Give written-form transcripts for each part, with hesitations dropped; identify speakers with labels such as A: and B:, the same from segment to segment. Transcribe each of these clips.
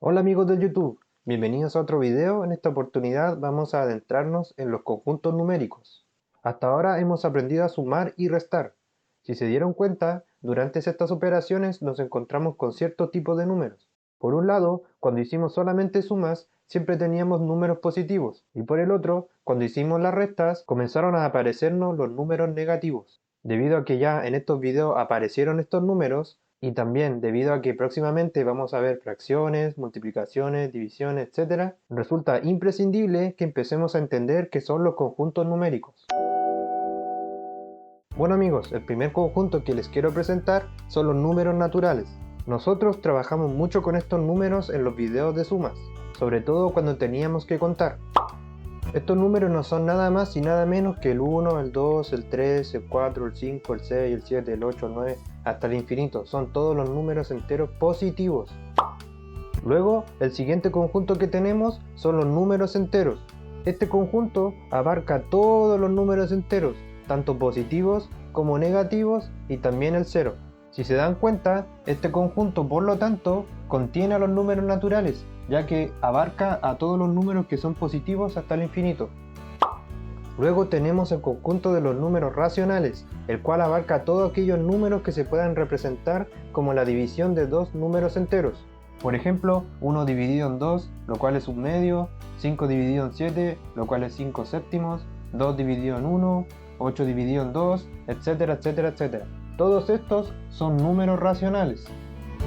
A: Hola amigos de YouTube, bienvenidos a otro video. En esta oportunidad vamos a adentrarnos en los conjuntos numéricos. Hasta ahora hemos aprendido a sumar y restar. Si se dieron cuenta, durante estas operaciones nos encontramos con cierto tipo de números. Por un lado, cuando hicimos solamente sumas, siempre teníamos números positivos, y por el otro, cuando hicimos las restas, comenzaron a aparecernos los números negativos. Debido a que ya en estos videos aparecieron estos números, y también debido a que próximamente vamos a ver fracciones, multiplicaciones, divisiones, etc., resulta imprescindible que empecemos a entender qué son los conjuntos numéricos. Bueno amigos, el primer conjunto que les quiero presentar son los números naturales. Nosotros trabajamos mucho con estos números en los videos de sumas, sobre todo cuando teníamos que contar. Estos números no son nada más y nada menos que el 1, el 2, el 3, el 4, el 5, el 6, el 7, el 8, el 9, hasta el infinito. Son todos los números enteros positivos. Luego, el siguiente conjunto que tenemos son los números enteros. Este conjunto abarca todos los números enteros, tanto positivos como negativos y también el cero. Si se dan cuenta, este conjunto por lo tanto contiene a los números naturales, ya que abarca a todos los números que son positivos hasta el infinito. Luego tenemos el conjunto de los números racionales, el cual abarca todos aquellos números que se puedan representar como la división de dos números enteros. Por ejemplo, 1 dividido en 2, lo cual es un medio, 5 dividido en 7, lo cual es 5 séptimos, 2 dividido en 1, 8 dividido en 2, etcétera, etcétera, etcétera. Todos estos son números racionales.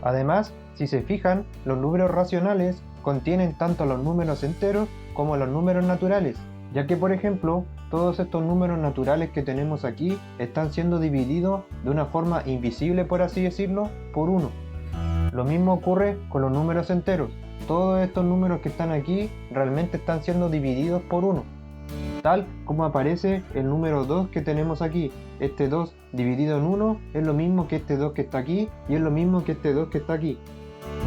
A: Además, si se fijan, los números racionales contienen tanto los números enteros como los números naturales, ya que por ejemplo, todos estos números naturales que tenemos aquí están siendo divididos de una forma invisible, por así decirlo, por 1. Lo mismo ocurre con los números enteros. Todos estos números que están aquí realmente están siendo divididos por 1. Tal como aparece el número 2 que tenemos aquí. Este 2 dividido en 1 es lo mismo que este 2 que está aquí y es lo mismo que este 2 que está aquí.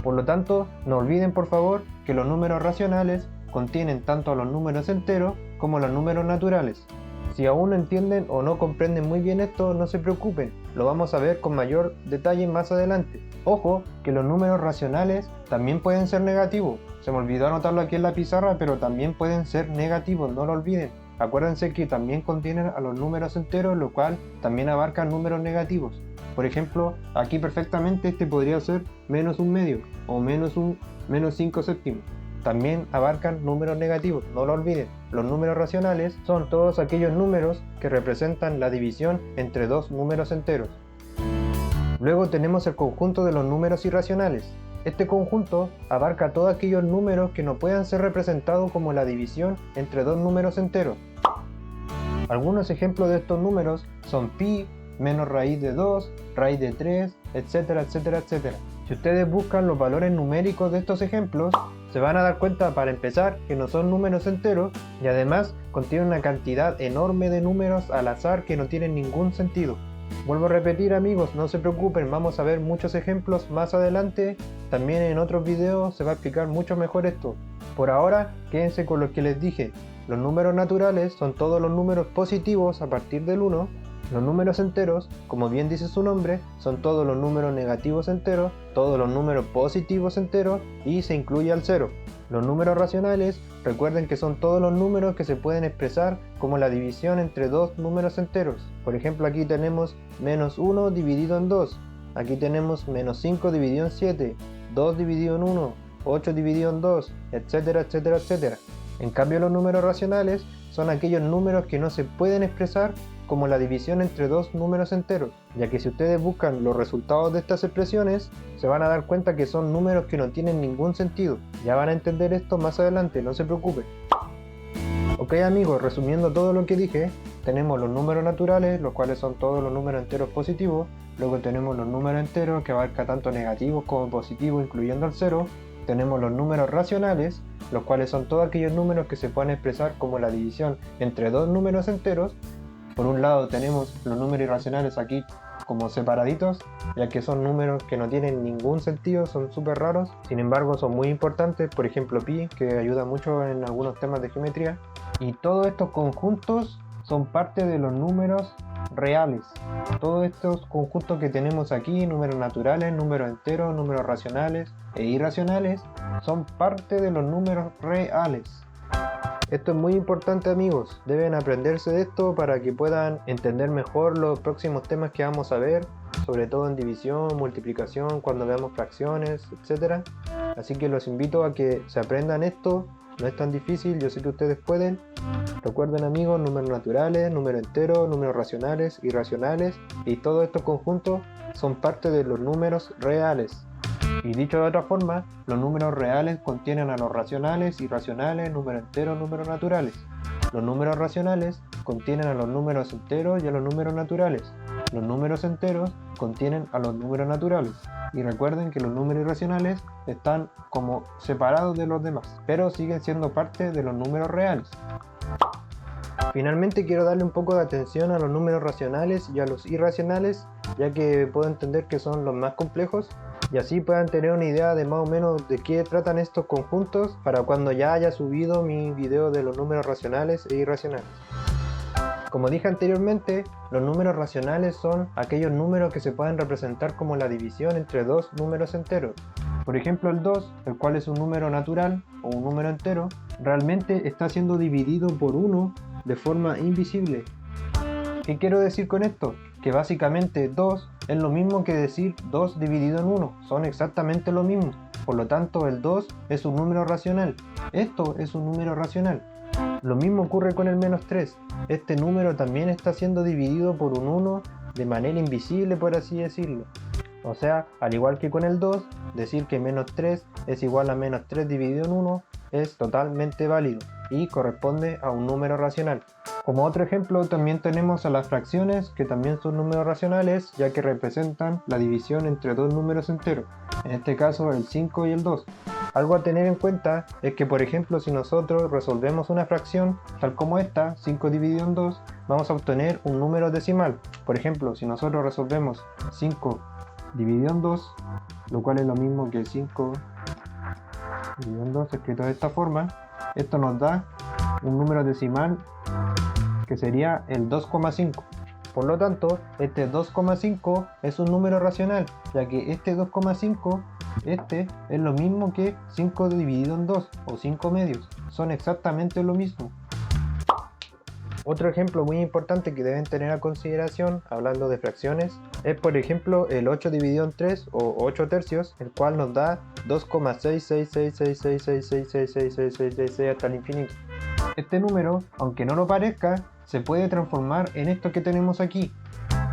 A: Por lo tanto, no olviden por favor que los números racionales contienen tanto a los números enteros como los números naturales. Si aún no entienden o no comprenden muy bien esto, no se preocupen, lo vamos a ver con mayor detalle más adelante. Ojo, que los números racionales también pueden ser negativos. Se me olvidó anotarlo aquí en la pizarra, pero también pueden ser negativos, no lo olviden. Acuérdense que también contienen a los números enteros, lo cual también abarca números negativos. Por ejemplo, aquí perfectamente este podría ser menos un medio o menos 5 séptimos. También abarcan números negativos, no lo olviden. Los números racionales son todos aquellos números que representan la división entre dos números enteros. Luego tenemos el conjunto de los números irracionales. Este conjunto abarca todos aquellos números que no puedan ser representados como la división entre dos números enteros. Algunos ejemplos de estos números son pi, menos raíz de 2, raíz de 3, etcétera, etcétera, etcétera. Si ustedes buscan los valores numéricos de estos ejemplos, se van a dar cuenta para empezar que no son números enteros y además contienen una cantidad enorme de números al azar que no tienen ningún sentido. Vuelvo a repetir amigos, no se preocupen, vamos a ver muchos ejemplos más adelante, también en otros videos se va a explicar mucho mejor esto. Por ahora, quédense con lo que les dije, los números naturales son todos los números positivos a partir del 1, los números enteros, como bien dice su nombre, son todos los números negativos enteros, todos los números positivos enteros y se incluye al 0. Los números racionales, recuerden que son todos los números que se pueden expresar como la división entre dos números enteros. Por ejemplo, aquí tenemos menos 1 dividido en 2, aquí tenemos menos 5 dividido en 7, 2 dividido en 1, 8 dividido en 2, etcétera, etcétera, etcétera. En cambio, los números racionales son aquellos números que no se pueden expresar como la división entre dos números enteros, ya que si ustedes buscan los resultados de estas expresiones, se van a dar cuenta que son números que no tienen ningún sentido. Ya van a entender esto más adelante, no se preocupen. Ok amigos, resumiendo todo lo que dije, tenemos los números naturales, los cuales son todos los números enteros positivos, luego tenemos los números enteros que abarca tanto negativos como positivos incluyendo el 0, tenemos los números racionales, los cuales son todos aquellos números que se pueden expresar como la división entre dos números enteros. Por un lado tenemos los números irracionales aquí como separaditos, ya que son números que no tienen ningún sentido, son súper raros, sin embargo son muy importantes, por ejemplo pi, que ayuda mucho en algunos temas de geometría. Y todos estos conjuntos son parte de los números reales. Todos estos conjuntos que tenemos aquí, números naturales, números enteros, números racionales e irracionales, son parte de los números reales. Esto es muy importante, amigos, deben aprenderse de esto para que puedan entender mejor los próximos temas que vamos a ver, sobre todo en división, multiplicación, cuando veamos fracciones, etc. Así que los invito a que se aprendan esto, no es tan difícil, yo sé que ustedes pueden. Recuerden, amigos, números naturales, números enteros, números racionales, irracionales, y todos estos conjuntos son parte de los números reales. Y dicho de otra forma, los números reales contienen a los racionales, irracionales, números enteros, números naturales. Los números racionales contienen a los números enteros y a los números naturales. Los números enteros contienen a los números naturales. Y recuerden que los números irracionales están como separados de los demás, pero siguen siendo parte de los números reales. Finalmente quiero darle un poco de atención a los números racionales y a los irracionales, ya que puedo entender que son los más complejos, y así puedan tener una idea de más o menos de qué tratan estos conjuntos para cuando ya haya subido mi video de los números racionales e irracionales. Como dije anteriormente, los números racionales son aquellos números que se pueden representar como la división entre dos números enteros. Por ejemplo, el 2, el cual es un número natural o un número entero, realmente está siendo dividido por 1 de forma invisible. ¿Qué quiero decir con esto? Que básicamente 2 es lo mismo que decir 2 dividido en 1, son exactamente lo mismo. Por lo tanto, el 2 es un número racional. Esto es un número racional. Lo mismo ocurre con el menos 3. Este número también está siendo dividido por un 1 de manera invisible, por así decirlo. O sea, al igual que con el 2, decir que menos 3 es igual a menos 3 dividido en 1 es totalmente válido y corresponde a un número racional. Como otro ejemplo también tenemos a las fracciones, que también son números racionales, ya que representan la división entre dos números enteros, en este caso el 5 y el 2. Algo a tener en cuenta es que, por ejemplo, si nosotros resolvemos una fracción tal como esta, 5 dividido en 2, vamos a obtener un número decimal. Por ejemplo, si nosotros resolvemos 5 dividido en 2, lo cual es lo mismo que 5 dividido en 2 escrito de esta forma, esto nos da un número decimal que sería el 2,5. Por lo tanto, este 2,5 es un número racional, ya que este 2,5 es lo mismo que 5 dividido en 2 o 5 medios, son exactamente lo mismo. Otro ejemplo muy importante que deben tener a consideración hablando de fracciones es, por ejemplo, el 8 dividido en 3 o 8 tercios, el cual nos da 2,66666666666 hasta el infinito. Este número, aunque no lo parezca, se puede transformar en esto que tenemos aquí.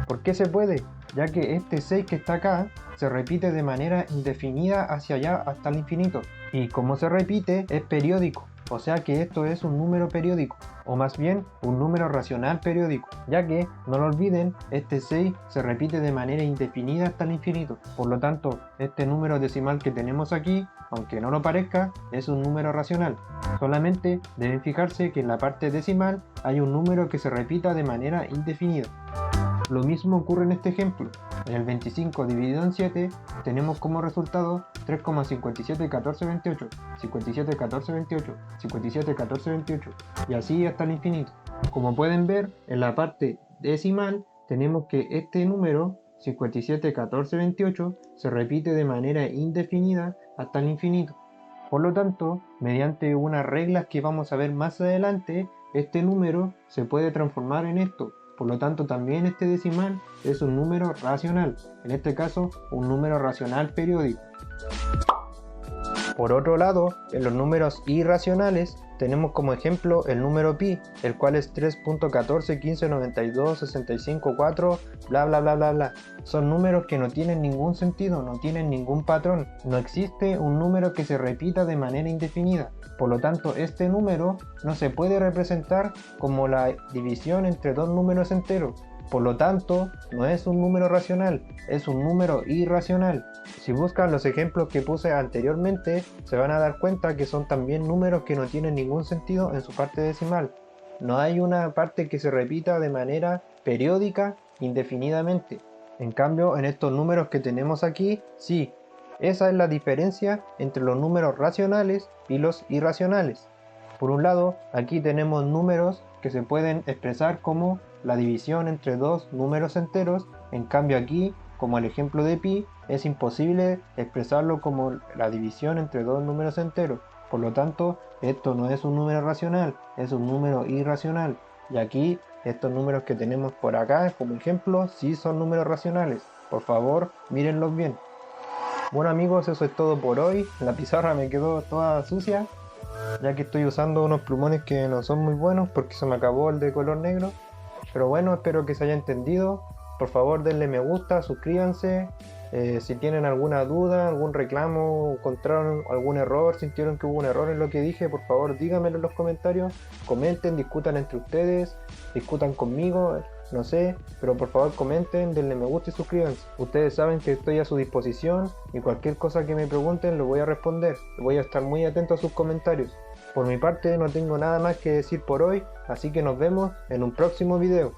A: ¿Por qué se puede? Ya que este 6 que está acá se repite de manera indefinida hacia allá hasta el infinito. Y como se repite, es periódico. O sea que esto es un número periódico, o más bien un número racional periódico, ya que, no lo olviden, este 6 se repite de manera indefinida hasta el infinito. Por lo tanto, este número decimal que tenemos aquí, aunque no lo parezca, es un número racional. Solamente deben fijarse que en la parte decimal hay un número que se repita de manera indefinida. Lo mismo ocurre en este ejemplo. En el 25 dividido en 7 tenemos como resultado 3,571428, 571428, 571428 y así hasta el infinito. Como pueden ver, en la parte decimal tenemos que este número 571428 se repite de manera indefinida hasta el infinito. Por lo tanto, mediante unas reglas que vamos a ver más adelante, este número se puede transformar en esto. Por lo tanto, también este decimal es un número racional, en este caso un número racional periódico. Por otro lado, en los números irracionales tenemos como ejemplo el número pi, el cual es 3.14159265,4 bla bla bla bla bla. Son números que no tienen ningún sentido, no tienen ningún patrón. No existe un número que se repita de manera indefinida. Por lo tanto, este número no se puede representar como la división entre dos números enteros. Por lo tanto, no es un número racional, es un número irracional. Si buscan los ejemplos que puse anteriormente, se van a dar cuenta que son también números que no tienen ningún sentido en su parte decimal. No hay una parte que se repita de manera periódica indefinidamente. En cambio, en estos números que tenemos aquí, sí. Esa es la diferencia entre los números racionales y los irracionales. Por un lado, aquí tenemos números que se pueden expresar como la división entre dos números enteros. En cambio aquí, como el ejemplo de pi, es imposible expresarlo como la división entre dos números enteros. Por lo tanto, esto no es un número racional, es un número irracional. Y aquí, estos números que tenemos por acá como ejemplo, sí son números racionales. Por favor, mírenlos bien. Bueno amigos, eso es todo por hoy. La pizarra me quedó toda sucia, ya que estoy usando unos plumones que no son muy buenos porque se me acabó el de color negro. Pero bueno, espero que se haya entendido. Por favor denle me gusta, suscríbanse. Si tienen alguna duda, algún reclamo, encontraron algún error, sintieron que hubo un error en lo que dije, por favor díganmelo en los comentarios. Comenten, discutan entre ustedes, discutan conmigo, no sé, pero por favor comenten, denle me gusta y suscríbanse. Ustedes saben que estoy a su disposición y cualquier cosa que me pregunten lo voy a responder. Voy a estar muy atento a sus comentarios. Por mi parte no tengo nada más que decir por hoy, así que nos vemos en un próximo video.